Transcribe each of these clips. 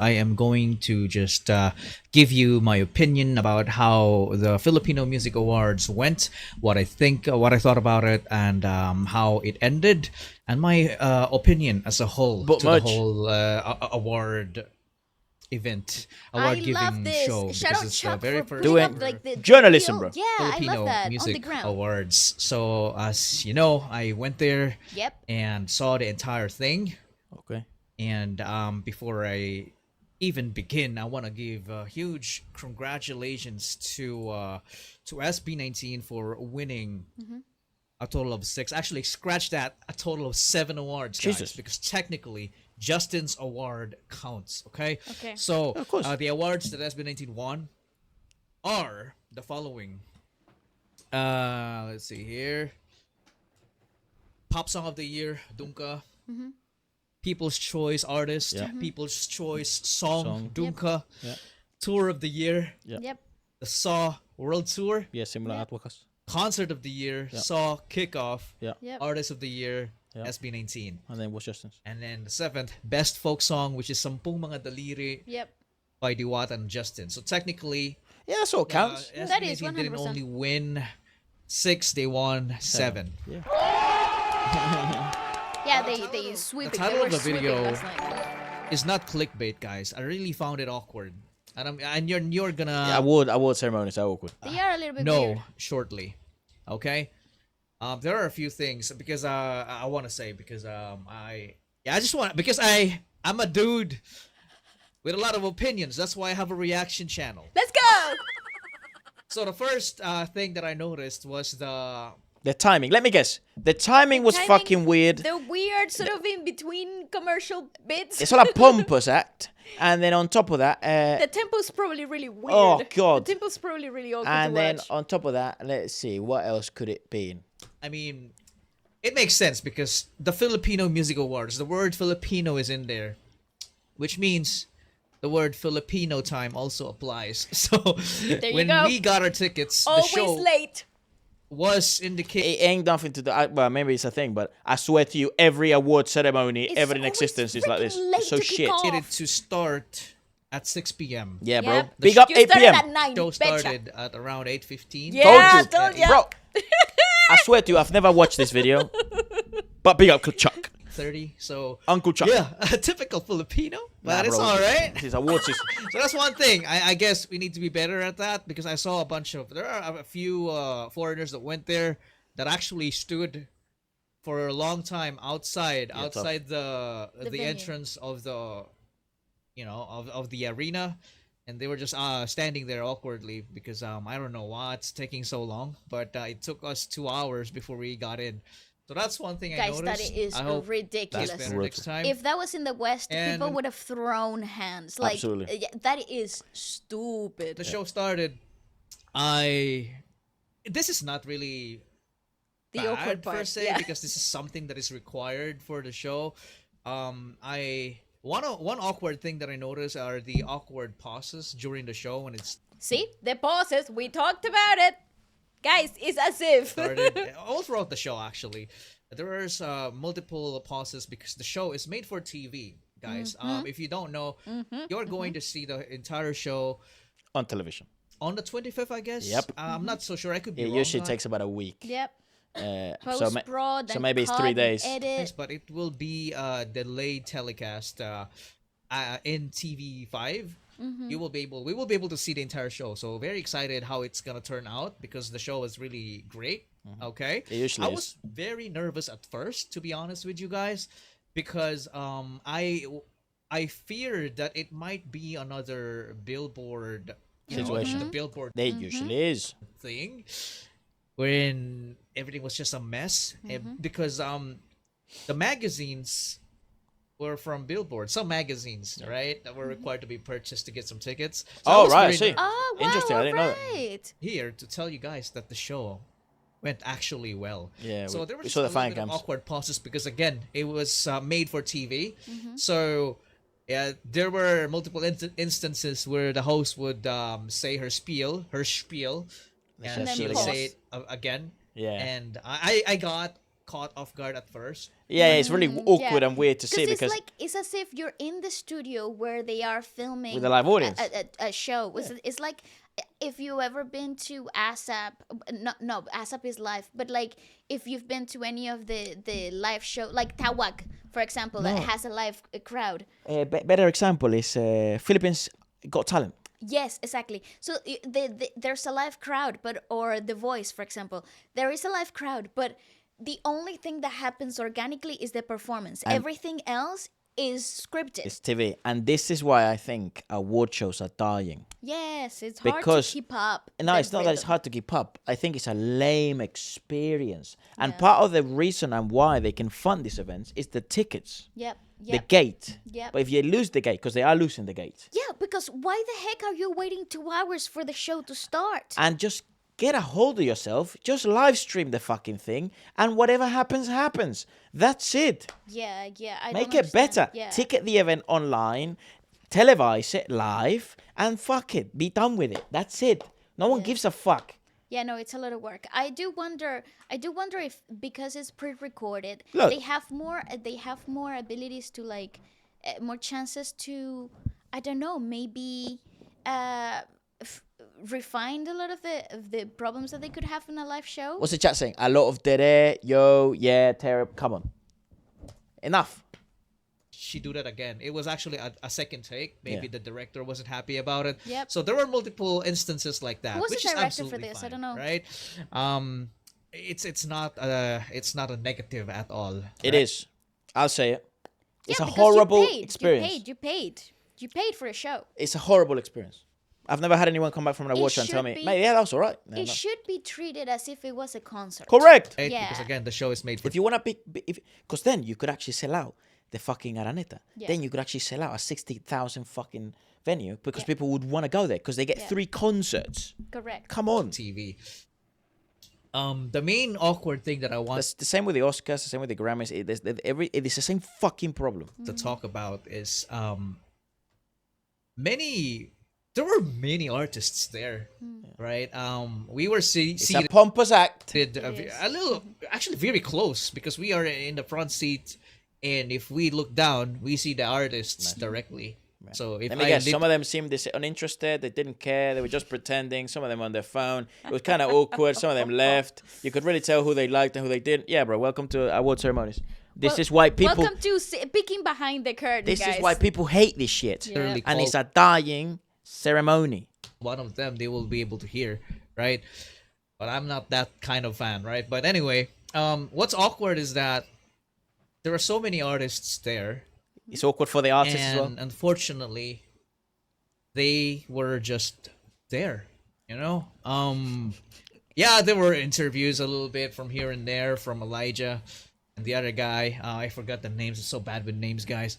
I am going to just give you my opinion about how the Filipino Music Awards went, what I think, what I thought about it, and how it ended, and my opinion as a whole But to the much. whole award event, I award love giving this. show, Shout because out it's the Chuck very for first putting up Doing like the journalism, video. bro. Yeah, I love Filipino that on the Music ground. Awards. So, as you know, I went there Yep. and saw the entire thing. Okay. And before I even begin, I want to give a huge congratulations to SB19 for winning a total of six. Actually, scratch that, a total of 7 awards, guys, Jesus. because technically Justin's award counts. Okay. Okay. So Of course. the awards that SB19 won are the following. Let's see here. Pop Song of the Year, Dunka. People's Choice Artist, Yeah. People's Choice Song, Song. Dunka. Yeah. Tour of the Year, Yeah. Yep. the Saw World Tour. Yeah, similar Yeah. at wakas. Concert of the Year, Yeah. Saw Kickoff. Yeah. Yep. Artist of the Year, Yeah. SB19. And then what's Justin's? And then the seventh, Best Folk Song, which is Sampung Mga Daliri Yep. by Diwata and Justin. So technically, Yeah, that's all counts. That is SB19 didn't 100%. only win six, they won seven. Yeah. Yeah, they sweeping. title They were of the sweeping video- last night. It's not clickbait, guys. I really found it awkward. And you're gonna Yeah, award ceremonies are awkward. They are a little bit know weird. shortly. Okay? There are a few things because I want to say because I just want because I'm a dude with a lot of opinions. That's why I have a reaction channel. Let's go. So the first thing that I noticed was The timing. Let me guess. The timing was Timing, fucking weird. The weird sort of in between commercial bits. It's all a pompous act. And then on top of that, The tempo's probably really weird. Oh, God. The tempo's probably really awkward and to then watch. on top of that, let's see, what else could it be? I mean, it makes sense because the Filipino Music Awards, the word Filipino is in there, which means the word Filipino time also applies. So you when go. we got our tickets, the Always show late. was indicated. It ain't nothing to do. Well, maybe it's a thing, but I swear to you, every award ceremony It's ever in always existence is like this. freaking late So to kick shit. off. To start at 6 p.m. Yeah, Yeah. bro. Big up You 8 started p.m. at 9. Show betcha. started at around 8:15. Yeah, Told told you. ya. Bro, I swear to you, I've never watched this video. But big up Chuck. 30. So Uncle Chuck. yeah, a typical Filipino, but it's bro. all right. This is awards season. So that's one thing. I guess we need to be better at that because I saw there are a few foreigners that went there that actually stood for a long time outside Yeah, tough. the venue. entrance of the of the arena, and they were just standing there awkwardly because I don't know what's taking so long, but it took us 2 hours before we got in. So that's one thing I Guys, noticed. that is I hope ridiculous. that's better next time. If that was in the West, And- people would have thrown hands. Like, Absolutely. yeah, that is stupid. The show started, this is not really The bad awkward per part. se Yeah. because this is something that is required for the show. I one awkward thing that I noticed are the awkward pauses during the show when it's See? The pauses. We talked about it. Guys, it's as if. started. All throughout the show, actually, there is multiple pauses because the show is made for TV, guys. If you don't know, you're going to see the entire show On television. on the 25th, I guess. Yep. I'm not so sure. I could be It wrong. usually on- takes about a week. Yep. So So maybe it's 3 days. Yes, but it will be delayed telecast in TV5. Mm-hmm. We will be able to see the entire show. So very excited how it's gonna turn out because the show is really great. Okay, It usually I is. was very nervous at first, to be honest with you guys, because I feared that it might be another Billboard Situation. the Billboard They usually is. thing wherein everything was just a mess because the magazines were from Billboard, some magazines, right, that were required to be purchased to get some tickets. So I Oh, was right, I very see. Oh, wow. Interesting, I didn't know that. right. here to tell you guys that the show went actually well. Yeah, So we- there were we just saw a the little fan bit of cams. awkward pauses because again, it was made for TV. So yeah, there were multiple instances where the host would say her spiel, And and then she would pause. say it again. Yeah. And I got caught off guard at first. Yeah, it's really awkward and weird to see It's because like it's as if you're in the studio where they are filming with a live audience. a show. It's like if you ever been to ASAP, no, ASAP is live, but like if you've been to any of the live show, like Tawag, for example, that has a live crowd. Better example is Philippines Got Talent. Yes, exactly. So there's a live crowd, or The Voice, for example, there is a live crowd, but the only thing that happens organically is the performance. And everything else is scripted. It's TV, and this is why I think award shows are dying. Yes, it's hard Because to keep up. No, the it's not that it's rhythm. hard to keep up. I think it's a lame experience, and Yeah. part of the reason and why they can fund these events is the tickets, Yep. the Yep. gate. Yep. But if you lose the gate, because they are losing the gate, Yeah, because why the heck are you waiting 2 hours for the show to start? and just get a hold of yourself, just live stream the fucking thing, and whatever happens, happens. That's it. Yeah. I Make don't it better. understand. Yeah. Ticket the event online, televise it live, and fuck it. Be done with it. That's it. No one gives a fuck. Yeah, no, it's a lot of work. I do wonder if because it's pre-recorded, Look. they have more abilities to like more chances to, I don't know, maybe refine a lot of the problems that they could have in a live show. What's the chat saying? A lot of dere, yo, yeah, terrible. Come on. Enough. She do that again. It was actually a second take. Maybe Yeah. the director wasn't happy about it. Yep. So there were multiple instances like that. Who was the which is director for absolutely this? I fine, don't know. Right? It's not a negative at all. It right? is. I'll say it. It's Yeah, a because horrible you paid, experience. You paid for a show. It's a horrible experience. I've never had anyone come back from an award show and tell should me, be- mate, yeah, that was all right. No, It no. should be treated as if it was a concert. Correct. Right? Yeah. Because again, the show is made for If you want to pick, because then you could actually sell out the fucking Araneta. Yeah. Then you could actually sell out a 60,000 fucking venue because Yeah. people would want to go there because they get Yeah. 3 concerts. Correct. Come on. TV. The main awkward thing that I want That's the same with the Oscars, the same with the Grammys. It is the same fucking problem. to talk about is there were many artists there, right? We were It's a seated pompous act. a little, actually very close because we are in the front seat, and if we look down, we see the artists directly. So if Let me I guess, lit- some of them seemed uninterested. They didn't care. They were just pretending. Some of them on their phone. It was kind of awkward. Some of them left. You could really tell who they liked and who they didn't. Yeah, bro. Welcome to award ceremonies. This Well, is why people. Welcome to peeking behind the curtain, This guys. is why people hate this shit. Yeah. Literally And it's called a dying ceremony. one of them, they will be able to hear, right? But I'm not that kind of fan, right? But anyway, what's awkward is that there are so many artists there, It's awkward for the artists as well. and unfortunately, they were just there, you know. Yeah, there were interviews a little bit from here and there from Elijah and the other guy. I forgot the names. I'm so bad with names, guys.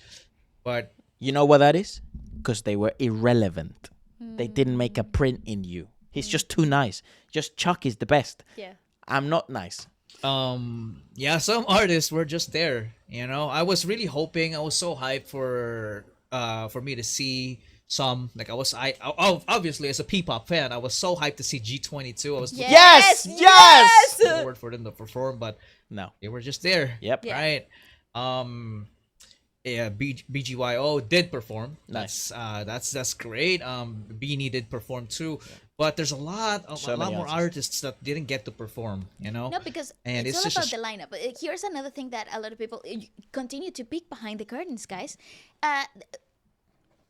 But You know what that is? Because they were irrelevant. They didn't make a print in you. He's just too nice. Just Chuck is the best. Yeah. I'm not nice. yeah, some artists were just there, you know. I was really hoping, I was so hyped for me to see some, like obviously as a Ppop fan, I was so hyped to see G22. I was looking Yes! Yes! forward for them to perform, but No. they were just there. Yep. Yeah. Right. Yeah, BGYO did perform. Nice. That's great. Beanie did perform too. But there's a lot So many more artists that didn't get to perform, you know? No, because And it's it's all just about the lineup. Here's another thing that a lot of people continue to peek behind the curtains, guys.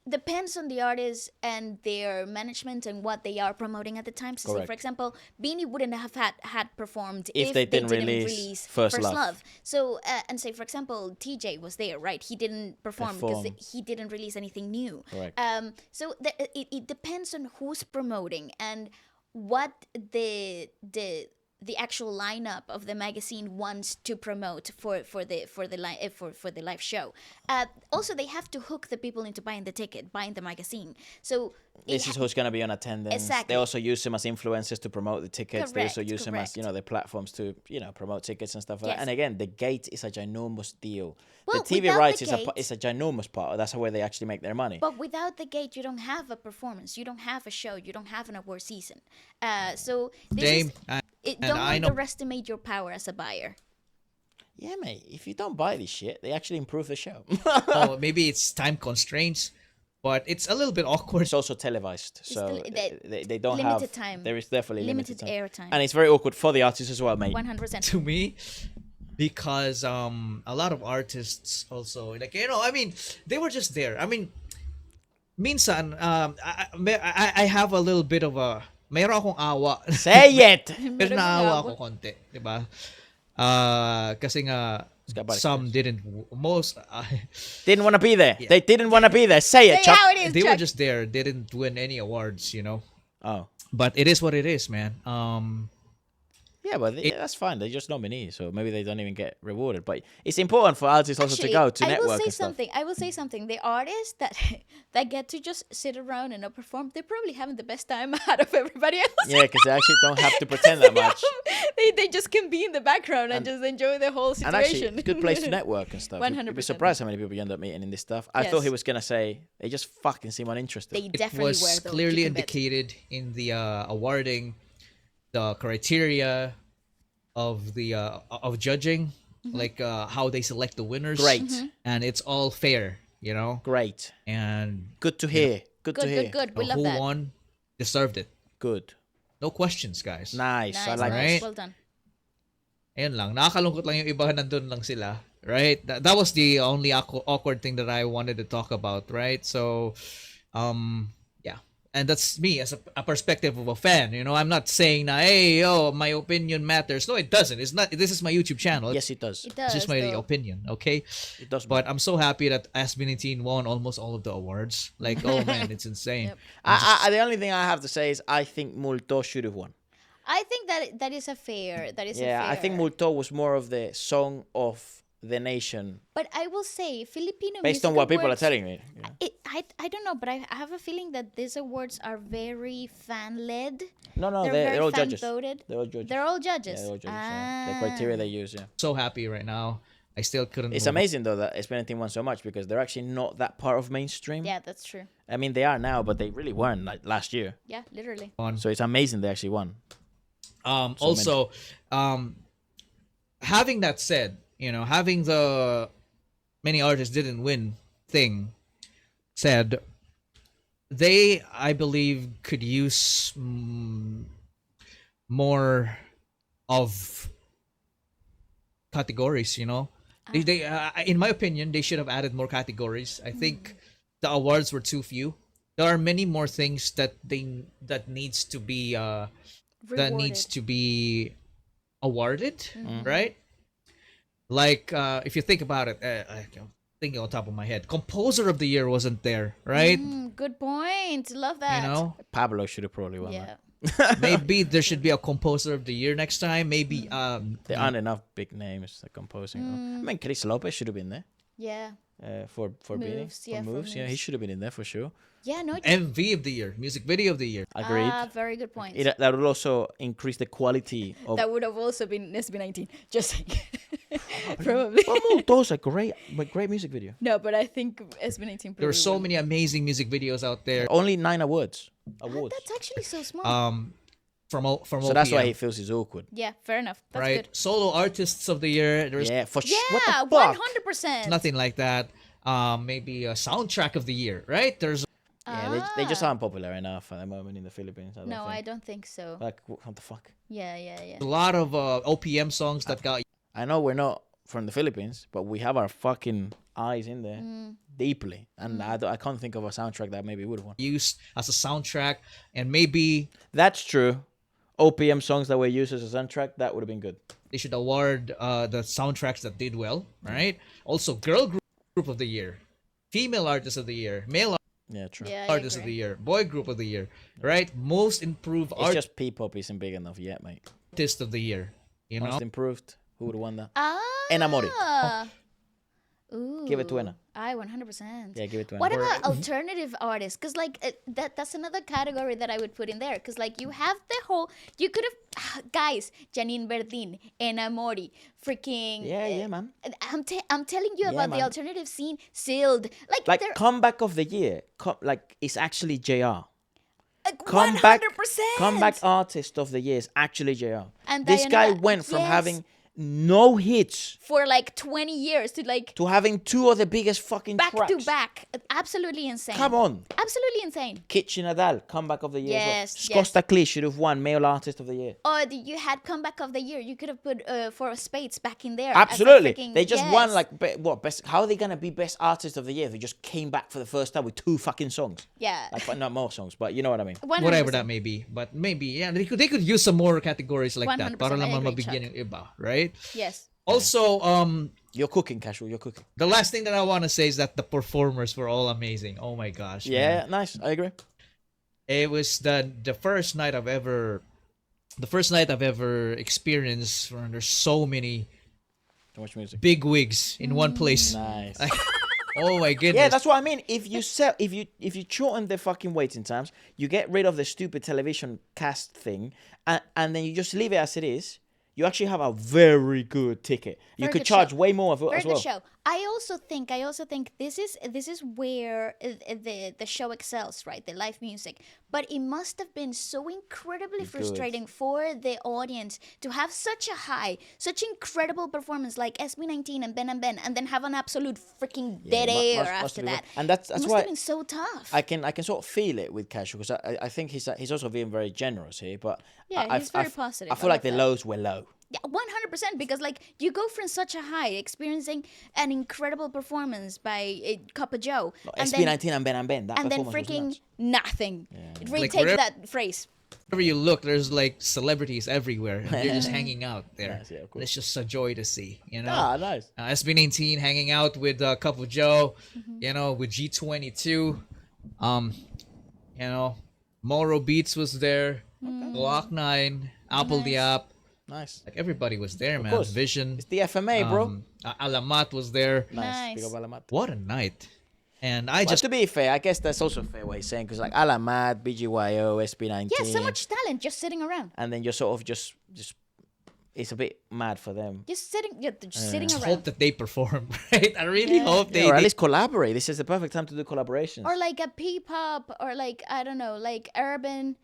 Depends on the artist and their management and what they are promoting at the time. So, say, Correct. for example, Beanie wouldn't have had performed If they didn't release First Love. So, and say, for example, TJ was there, right? He didn't perform because Perform. he didn't release anything new. Correct. So it depends on who's promoting and what the actual lineup of the magazine wants to promote for the live show. Also, they have to hook the people into buying the ticket, buying the magazine. So This is who's going to be on attendance. Exactly. They also use them as influencers to promote the tickets. They also Correct, use them as, correct. their platforms to, promote tickets and stuff like Yes. that. And again, the gate is a ginormous deal. Well, the TV without rights the is a ginormous part. That's where they actually make their money. But without the gate, you don't have a performance. You don't have a show. You don't have an award season. So this Dame, is, and don't I know underestimate your power as a buyer. Yeah, mate. If you don't buy this shit, they actually improve the show. Oh, maybe it's time constraints, but it's a little bit awkward. It's also televised, so they don't have limited time. There is definitely Limited time. airtime. And it's very awkward for the artists as well, mate. 100%. To me, because a lot of artists also, like, I mean, they were just there. I mean, minsan I have a little bit of a mayroon akong awa. Say it. Pero naawa ako konti, 'di ba? Kasi nga some didn't most Didn't want to be there. They didn't want to be there. Say it, Say Chuck. how it is, they Chuck. were just there, didn't win any awards, Oh. But it is what it is, man. Yeah, but that's fine. They're just nominees, so maybe they don't even get rewarded. But it's important for artists also to go to network and stuff. I will say something. The artists that get to just sit around and not perform, they're probably having the best time out of everybody else. Yeah, because they actually don't have to pretend that much. They just can be in the background and just enjoy the whole situation. And actually, it's a good place to network and stuff. 100%. You'd be surprised how many people you end up meeting in this stuff. I thought he was going to say, they just fucking seem uninterested. They It definitely was were, though, clearly you can bet. indicated in the awarding, the criteria of the of judging, like how they select the winners. Great. And it's all fair, Great. and Good to hear. Good to hear. Good. We love who that. won deserved it. Good. No questions, guys. Nice. I Nice, like nice. Right? Well done. Ayun lang. Nakakalungkot lang yung iba, nandun lang sila. Right? That was the only awkward thing that I wanted to talk about, right? So, yeah. And that's me as a perspective of a fan. I'm not saying na, hey, my opinion matters. No, it doesn't. It's not. This is my YouTube channel. Yes, it does. It does. It's just my though. opinion, okay? It does. But I'm so happy that SB19 won almost all of the awards. Like, oh man, it's insane. Yep. The only thing I have to say is I think Multo should have won. I think that is a fair. That is a Yeah, fair. I think Multo was more of the song of the nation. But I will say, Filipino Based music on what people are awards, telling me. I don't know, but I have a feeling that these awards are very fan led. No, They're they're very all fan judges. voted. They're all judges. They're all judges. Yeah, they're all judges. Ah. The criteria they use, yeah. So happy right now. I still couldn't. It's move on. amazing though that SB19 won so much because they're actually not that part of mainstream. Yeah, that's true. I mean, they are now, but they really weren't like last year. Yeah, literally. So it's amazing they actually won. Also, having that said, having the many artists didn't win thing said, they, I believe, could use more of categories. They in my opinion, they should have added more categories. I think the awards were too few. There are many more things that needs to be awarded, right? Like if you think about it, I'm thinking on top of my head, composer of the year wasn't there, right? Good point. Love that. Pablo should have probably won Yeah. that. Maybe there should be a composer of the year next time. Maybe There aren't enough big names like composing. I mean, Chris Lopez should have been there. Yeah. For beating. Moves, yeah, for moves. Yeah, he moves. should have been in there for sure. Yeah, no. MV of the year, music video of the year. Agreed. Very good point. That would also increase the quality of. That would have also been SB19. Just saying. Probably. Those are great music video. No, but I think SB19 There are so won. many amazing music videos out there. Only 9 awards. That's actually so small. From So that's why OPM, he feels he's awkward. Yeah, fair enough. That's right? good. Solo artists of the year. There's Yeah, for sure. Yeah, What the fuck? 100%. nothing like that. Maybe a soundtrack of the year, right? There's Yeah, they just aren't popular enough at the moment in the Philippines. No, I think. don't think so. Like, what the fuck? Yeah. a lot of OPM songs that got I know we're not from the Philippines, but we have our fucking eyes in there deeply. And I can't think of a soundtrack that maybe would have won. used as a soundtrack, and maybe That's true. OPM songs that were used as a soundtrack, that would have been good. they should award the soundtracks that did well, right? Also, girl group of the year, female artist of the year, male Yeah, true. Yeah, I artist of agree. the year, boy group of the year, right? Most improved It's just Ppop isn't big enough yet, mate. artist of the year, Most improved, who would have won that? Ah. Enamore. Ooh. Give it to Ena. I 100%. Yeah, give it to Ena. What about alternative artists? Because that's another category that I would put in there. Because you have the whole, you could have guys, Janine Verdin, Enamori, freaking Yeah, man. I'm telling you about the man. alternative scene. Sealed, Like they're comeback of the year, it's actually JR. like, Comeback 100%. comeback artist of the year is actually JR. And This guy Diana- went from yes. having no hits for like 20 years to like to having two of the biggest fucking back tracks. to back. Absolutely insane. Come on. Absolutely insane. Kitchen Nadal, comeback of the year. Yes, as well. Costa Clee should have won male artist of the year. Or you had comeback of the year. You could have put Four of Spades back in there. Absolutely. As a freaking, They just yes. won like best. How are they gonna be best artist of the year? They just came back for the first time with 2 fucking songs. Yeah. Like not more songs, but you know what I mean. 100%. Whatever that may be, but maybe yeah, they could use some more categories like that 100%, para I naman agree, mabigyan Chuck. yung iba, right? Yes. Also, You're cooking, Casual. You're cooking. the last thing that I want to say is that the performers were all amazing. Oh my gosh. Yeah, man. nice. I agree. It was the first night I've ever experienced where there's so many Too much music. big wigs in one place. Nice. Like, oh my goodness. Yeah, that's what I mean. If you shorten the fucking waiting times, you get rid of the stupid television cast thing, and then you just leave it as it is. You actually have a very good ticket. You Very could good charge show. way more Very as good well. show. I also think this is where the show excels, right? The live music. But it must have been so incredibly frustrating for the audience to have such incredible performance like SB19 and Ben, and then have an absolute freaking dead air after that. And that's it must why have been so tough. I can sort of feel it with Casual because I think he's also being very generous here. But Yeah, he's very positive. I feel I like the love that. lows were low. Yeah, 100%, because like you go from such a high, experiencing an incredible performance by Copper Joe, and SB19 and Ben. That then performance was freaking nuts. nothing. It really Like, takes wherever- that phrase. Wherever you look, there's like celebrities everywhere. And they're just hanging out there. Nice, yeah, of And it's just a joy to see, you know. Ah, nice. SB19 hanging out with Cup of Joe, you know, with G22. You know, Moro Beats was there. Glock 9, Apple Diap. Nice. Like everybody was there, man. course. Vision. It's the FMA, bro. Alamat was there. Nice. Big Nice. up Alamat. What a night. And I But just to be fair, I guess that's also fair what he's saying because like Alamat, BGYO, SB19. Yeah, so much talent just sitting around. And then you're sort of just it's a bit mad for them. Just sitting hope around. that they perform, right? I really hope Yeah, or at they least collaborate. This is the perfect time to do collaborations. Or like a Ppop, or like, I don't know, like urban,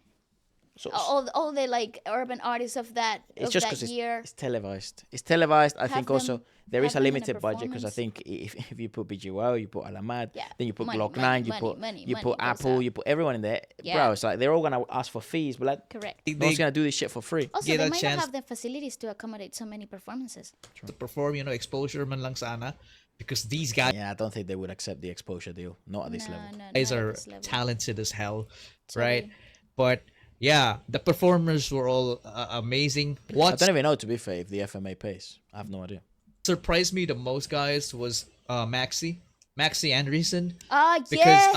So- all the like urban artists of that it's of just that because year. it's televised. It's televised. I think them- also there is have a them in a limited budget because I performance. think if you put BGYO, you put Alamat, Yeah. then you put Money, Glock money, 9, you money, put money, you money put goes Apple, out. you put everyone in there. Yeah. Bro, it's like they're all gonna ask for fees, but like Correct. no one's gonna do this shit for free. Also, Get they a might chance- not have the facilities to accommodate so many performances. to perform, you know, exposure man lang sana. Because these guys Yeah, I don't think they would accept the exposure deal. Not at this level. No, guys not at are this level. talented as hell, Totally. right? But yeah, the performers were all amazing. I What don't even know, to be fair, if the FMA pays. I have no idea. surprised me the most, guys, was Maxi Anderson, Ah, because yes.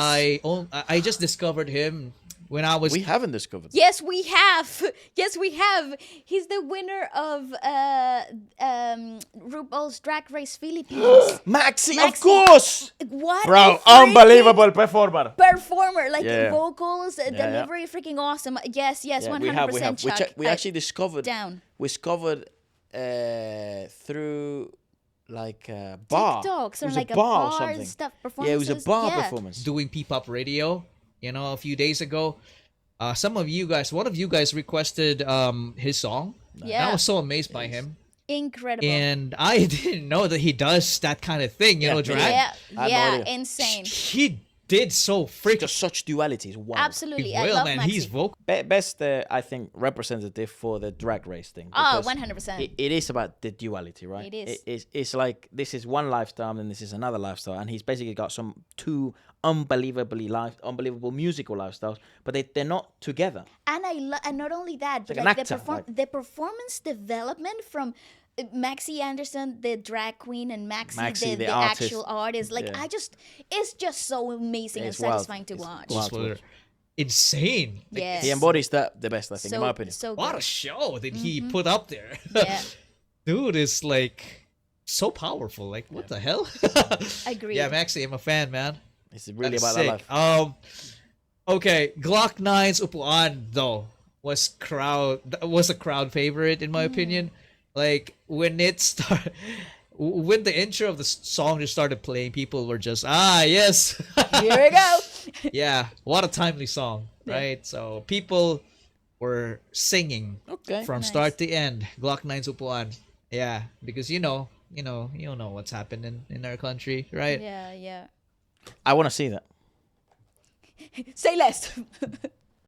I just discovered him when I was We haven't discovered. Yes, we have. Yes, we have. He's the winner of RuPaul's Drag Race Philippines. Maxi, of Maxi. course! What? Bro, a freaking unbelievable performer. performer, like Yeah. vocals, yeah. delivery, freaking awesome. Yes, Yeah, 100%. We, Chuck. we actually discovered. down. We discovered through like a bar. TikToks It or was like a bar or bar something. stuff. Yeah, it was a Performances. bar Yeah. performance. doing Ppop radio, you know, a few days ago. One of you guys requested his song. Yeah. I was so amazed by him. Incredible. And I didn't know that he does that kind of thing, you know, me drag. neither. yeah, I had no yeah, idea. insane. He did so freaking Just such dualities. Wow. Absolutely, I well, love man. Maxi. He's vocal. Best, I think, representative for the drag race thing. Oh, because 100%. It is about the duality, right? It is. It's like this is one lifestyle and this is another lifestyle, and he's basically got two unbelievable musical lifestyles, but they're not together. And and not only that, but like an like actor, the performance development from Maxi Anderson, the drag queen, and Maxi, the the artist. actual artist. Like Yeah. it's just so amazing and It's wild. satisfying to It's watch. wild. Just were insane. Like, Yes. He embodies that the best, I think, in my opinion. So what a good. show that he put up there. Yeah, Dude is like so powerful. Like, what the hell? agreed. Yeah, Maxi, I'm a fan, man. It's really That's about sick. that life. Okay, Glock 9's Upuan though was a crowd favorite in my opinion. Like when it started, when the intro of the song just started playing, people were just yes, Here we go. yeah. What a timely song, right? So people were singing Okay. from Nice. start to end. Glock 9's Upuan. Yeah, because you know what's happening in our country, right? Yeah, yeah. I want to see that. Say less.